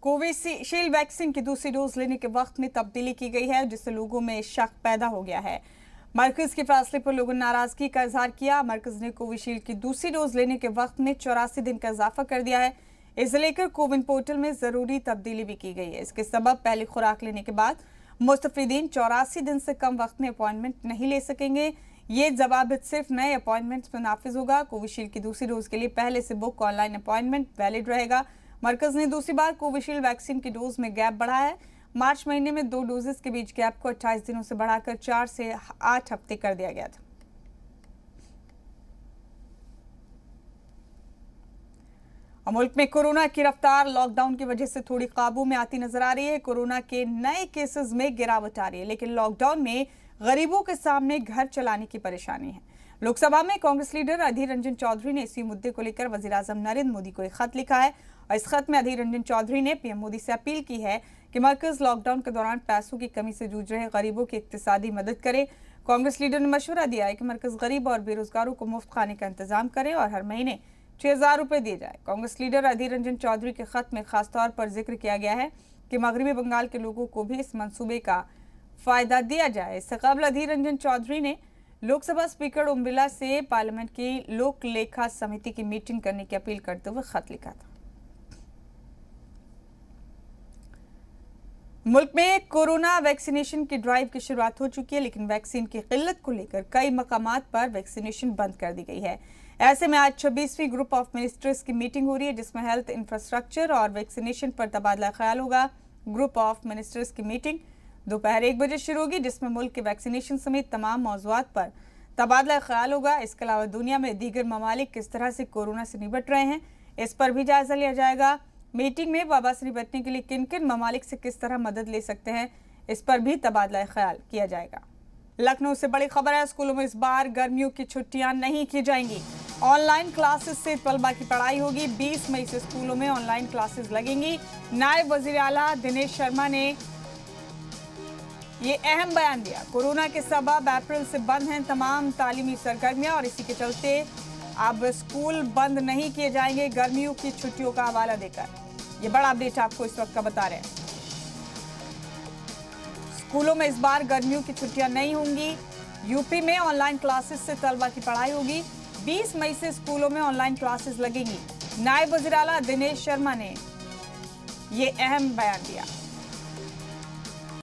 Covishield vaccine की दूसरी dose लेने के वक्त में तब्दीली की गई है, जिससे लोगों में शक पैदा हो गया है। मरकज के फैसले पर लोगों ने नाराजगी का इजहार किया। मरकज ने कोविशील्ड की दूसरी डोज लेने के वक्त में 84 दिन का इजाफा कर दिया है। इसे लेकर कोविन पोर्टल में जरूरी तब्दीली भी की गई है। इसके सबब पहली खुराक लेने के बाद मुस्तफीदीन 84 दिन से कम वक्त में अपॉइंटमेंट नहीं ले सकेंगे। ये जवाबित सिर्फ नए अपॉइंटमेंट्स पर नाफिज होगा। कोविशील्ड की दूसरी डोज के लिए पहले से बुक ऑनलाइन अपॉइंटमेंट वैलिड रहेगा। मरकज ने दूसरी बार कोविशील्ड वैक्सीन की डोज में गैप बढ़ाया है। मार्च महीने में 2 डोजेस के बीच गैप को 28 दिनों से बढ़ाकर 4 से 8 हफ्ते कर दिया गया था। मुल्क में कोरोना की रफ्तार लॉकडाउन की वजह से थोड़ी काबू में आती नजर आ रही है। कोरोना के नए केसेस में गिरावट आ रही है, लेकिन लॉकडाउन में गरीबों के सामने घर चलाने की परेशानी है। लोकसभा में कांग्रेस लीडर अधीर रंजन चौधरी ने इसी मुद्दे को लेकर वजीर-ए-आज़म नरेंद्र मोदी को एक खत लिखा है और इस खत में अधीर रंजन चौधरी ने पीएम मोदी से अपील की है कि मरकज लॉकडाउन के दौरान पैसों की कमी से जूझ रहे गरीबों की इक्तिसादी मदद करे। कांग्रेस लीडर ने मशवरा दिया है कि मरकज गरीब और बेरोजगारों को मुफ्त खाने का इंतजाम करे और हर महीने 6000 रुपए दिए जाए। कांग्रेस लीडर अधीर रंजन चौधरी के खत में खासतौर पर जिक्र किया गया है कि मगरबी बंगाल के लोगों को भी इस मंसूबे का फायदा दिया जाए। इससे कबल अधीर रंजन चौधरी ने लोकसभा स्पीकर ओम बिरला से पार्लियामेंट की लोक लेखा समिति की मीटिंग करने की अपील करते हुए खत लिखा था। मुल्क में कोरोना वैक्सीनेशन की ड्राइव की शुरुआत हो चुकी है, लेकिन वैक्सीन की किल्लत को लेकर कई मकामात पर वैक्सीनेशन बंद कर दी गई है। ऐसे में आज 26वीं ग्रुप ऑफ मिनिस्टर्स की मीटिंग हो रही है, जिसमें हेल्थ इंफ्रास्ट्रक्चर और वैक्सीनेशन पर तबादला ख्याल होगा। ग्रुप ऑफ मिनिस्टर्स की मीटिंग दोपहर 1 बजे शुरू होगी, जिसमें मुल्क के वैक्सीनेशन समेत तमाम मौज़ूआत पर तबादला ख्याल होगा। इसके अलावा दुनिया में दीगर ममालिक किस तरह से कोरोना से निपट रहे हैं, इस पर भी जायजा लिया जाएगा। मीटिंग में वबा से निपटने के लिए किन किन ममालिक से किस तरह मदद ले सकते हैं, इस पर भी तबादला ख्याल किया जाएगा। लखनऊ से बड़ी खबर है, स्कूलों में इस बार गर्मियों की छुट्टियां नहीं की जाएंगी। ऑनलाइन क्लासेस से तलबा की पढ़ाई होगी। 20 मई से स्कूलों में ऑनलाइन क्लासेस लगेंगी। नायब वजीर आला दिनेश शर्मा ने ये अहम बयान दिया। कोरोना के सबब अप्रैल से बंद हैं तमाम तालीमी सरगर्मियां और इसी के चलते अब स्कूल बंद नहीं किए जाएंगे। गर्मियों की छुट्टियों का हवाला देकर ये बड़ा अपडेट आपको इस वक्त का बता रहे हैं। स्कूलों में इस बार गर्मियों की छुट्टियां नहीं होंगी। यूपी में ऑनलाइन क्लासेस से तलबा की पढ़ाई होगी। 20 मई से स्कूलों में ऑनलाइन क्लासेस लगेंगी। नायब वज़ीर आला दिनेश शर्मा ने ये अहम बयान दिया।